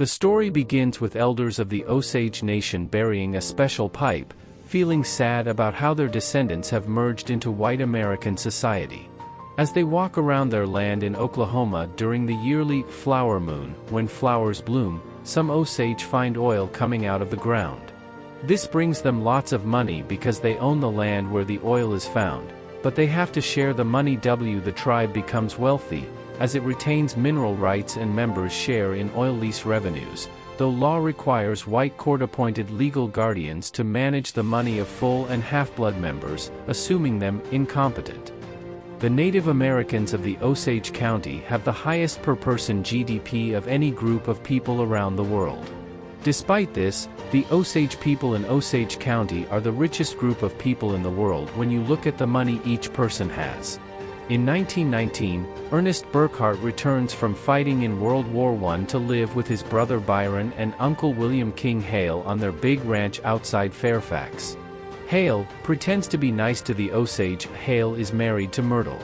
The story begins with elders of the Osage Nation burying a special pipe, feeling sad about how their descendants have merged into white American society. As they walk around their land in Oklahoma during the yearly flower moon, when flowers bloom, some Osage find oil coming out of the ground. This brings them lots of money because they own the land where the oil is found, but they have to share the money. The tribe becomes wealthy, as it retains mineral rights and members share in oil lease revenues, though law requires white court-appointed legal guardians to manage the money of full and half-blood members, assuming them incompetent. The Native Americans of the Osage County have the highest per-person GDP of any group of people around the world. Despite this, the Osage people in Osage County are the richest group of people in the world when you look at the money each person has. In 1919, Ernest Burkhart returns from fighting in World War I to live with his brother Byron and Uncle William King Hale on their big ranch outside Fairfax. Hale pretends to be nice to the Osage. Hale is married to Myrtle.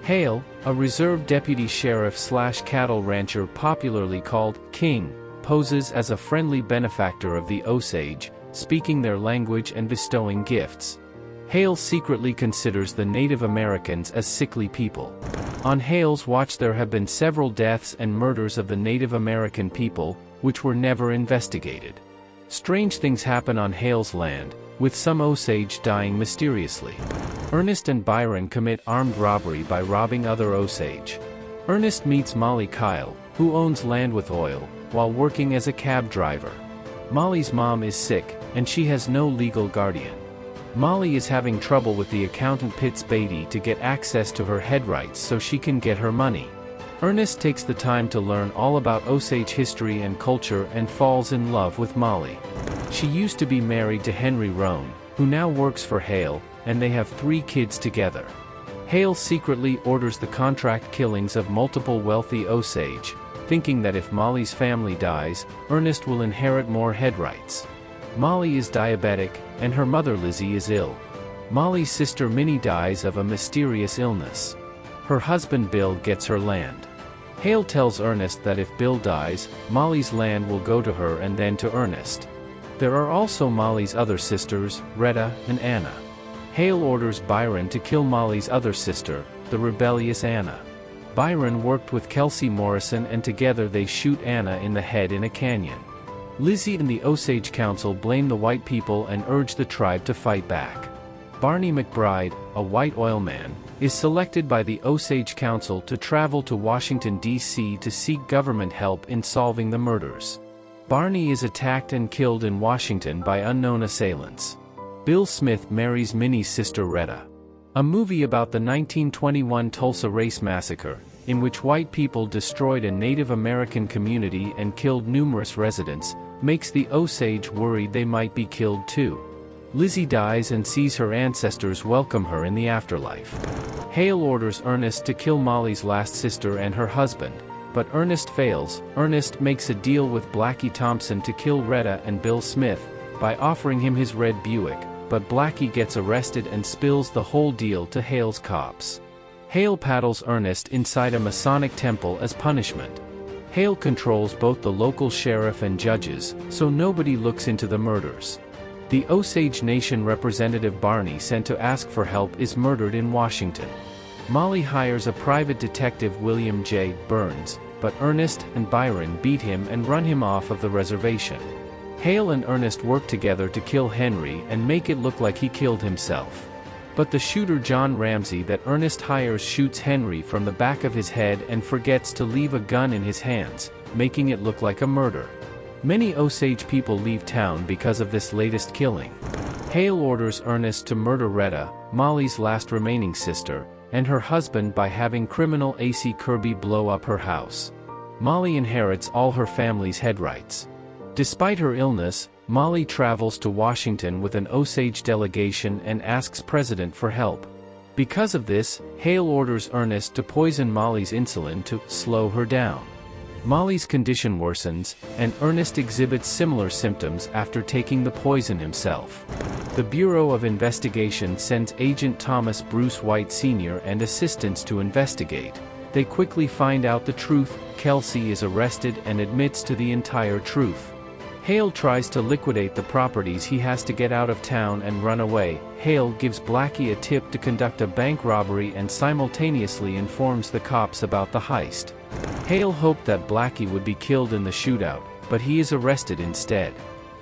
Hale, a reserve deputy sheriff/cattle rancher popularly called King, poses as a friendly benefactor of the Osage, speaking their language and bestowing gifts. Hale secretly considers the Native Americans as sickly people. On Hale's watch there have been several deaths and murders of the Native American people, which were never investigated. Strange things happen on Hale's land, with some Osage dying mysteriously. Ernest and Byron commit armed robbery by robbing other Osage. Ernest meets Mollie Kyle, who owns land with oil, while working as a cab driver. Mollie's mom is sick, and she has no legal guardian. Mollie is having trouble with the accountant Pitts Beatty to get access to her head rights so she can get her money. Ernest takes the time to learn all about Osage history and culture and falls in love with Mollie. She used to be married to Henry Roan, who now works for Hale, and they have 3 kids together. Hale secretly orders the contract killings of multiple wealthy Osage, thinking that if Mollie's family dies, Ernest will inherit more head rights. Mollie is diabetic, and her mother Lizzie is ill. Mollie's sister Minnie dies of a mysterious illness. Her husband Bill gets her land. Hale tells Ernest that if Bill dies, Mollie's land will go to her and then to Ernest. There are also Mollie's other sisters, Retta and Anna. Hale orders Byron to kill Mollie's other sister, the rebellious Anna. Byron worked with Kelsey Morrison and together they shoot Anna in the head in a canyon. Lizzie and the Osage Council blame the white people and urge the tribe to fight back. Barney McBride, a white oil man, is selected by the Osage Council to travel to Washington, D.C. to seek government help in solving the murders. Barney is attacked and killed in Washington by unknown assailants. Bill Smith marries Minnie's sister Retta. A movie about the 1921 Tulsa Race Massacre, in which white people destroyed a Native American community and killed numerous residents, makes the Osage worried they might be killed too. Lizzie dies and sees her ancestors welcome her in the afterlife. Hale orders Ernest to kill Mollie's last sister and her husband, but Ernest fails. Ernest makes a deal with Blackie Thompson to kill Retta and Bill Smith, by offering him his red Buick, but Blackie gets arrested and spills the whole deal to Hale's cops. Hale paddles Ernest inside a Masonic temple as punishment. Hale controls both the local sheriff and judges, so nobody looks into the murders. The Osage Nation representative Barney sent to ask for help is murdered in Washington. Mollie hires a private detective William J. Burns, but Ernest and Byron beat him and run him off of the reservation. Hale and Ernest work together to kill Henry and make it look like he killed himself. But the shooter John Ramsey that Ernest hires shoots Henry from the back of his head and forgets to leave a gun in his hands, making it look like a murder. Many Osage people leave town because of this latest killing. Hale orders Ernest to murder Retta, Mollie's last remaining sister, and her husband by having criminal A.C. Kirby blow up her house. Mollie inherits all her family's head rights. Despite her illness, Mollie travels to Washington with an Osage delegation and asks President for help. Because of this, Hale orders Ernest to poison Mollie's insulin to slow her down. Mollie's condition worsens, and Ernest exhibits similar symptoms after taking the poison himself. The Bureau of Investigation sends Agent Thomas Bruce White Sr. and assistants to investigate. They quickly find out the truth. Kelsey is arrested and admits to the entire truth. Hale tries to liquidate the properties he has to get out of town and run away. Hale gives Blackie a tip to conduct a bank robbery and simultaneously informs the cops about the heist. Hale hoped that Blackie would be killed in the shootout, but he is arrested instead.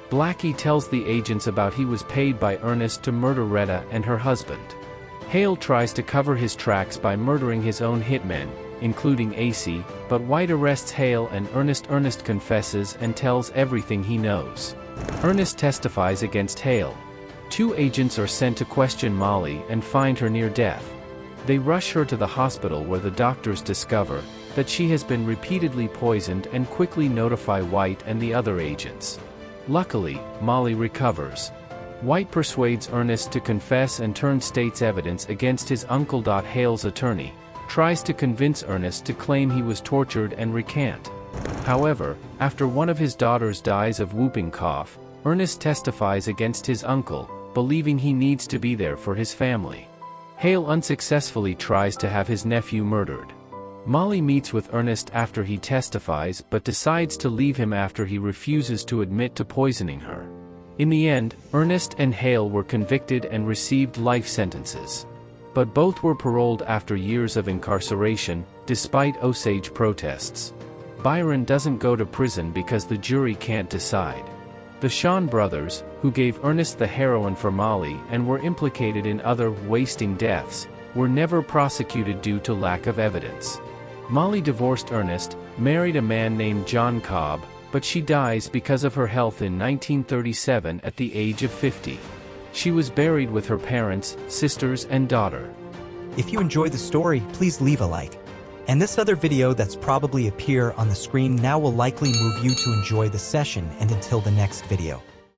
Blackie tells the agents about he was paid by Ernest to murder Retta and her husband. Hale tries to cover his tracks by murdering his own hitmen, including AC, but White arrests Hale and Ernest. Ernest confesses and tells everything he knows. Ernest testifies against Hale. 2 agents are sent to question Mollie and find her near death. They rush her to the hospital where the doctors discover that she has been repeatedly poisoned and quickly notify White and the other agents. Luckily, Mollie recovers. White persuades Ernest to confess and turn state's evidence against his uncle. Hale's attorney tries to convince Ernest to claim he was tortured and recant. However, after one of his daughters dies of whooping cough, Ernest testifies against his uncle, believing he needs to be there for his family. Hale unsuccessfully tries to have his nephew murdered. Mollie meets with Ernest after he testifies but decides to leave him after he refuses to admit to poisoning her. In the end, Ernest and Hale were convicted and received life sentences. But both were paroled after years of incarceration, despite Osage protests. Byron doesn't go to prison because the jury can't decide. The Shawn brothers, who gave Ernest the heroin for Mollie and were implicated in other wasting deaths, were never prosecuted due to lack of evidence. Mollie divorced Ernest, married a man named John Cobb, but she dies because of her health in 1937 at the age of 50. She was buried with her parents, sisters, and daughter. If you enjoyed the story, please leave a like. And this other video that's probably appear on the screen now will likely move you to enjoy the session, and until the next video.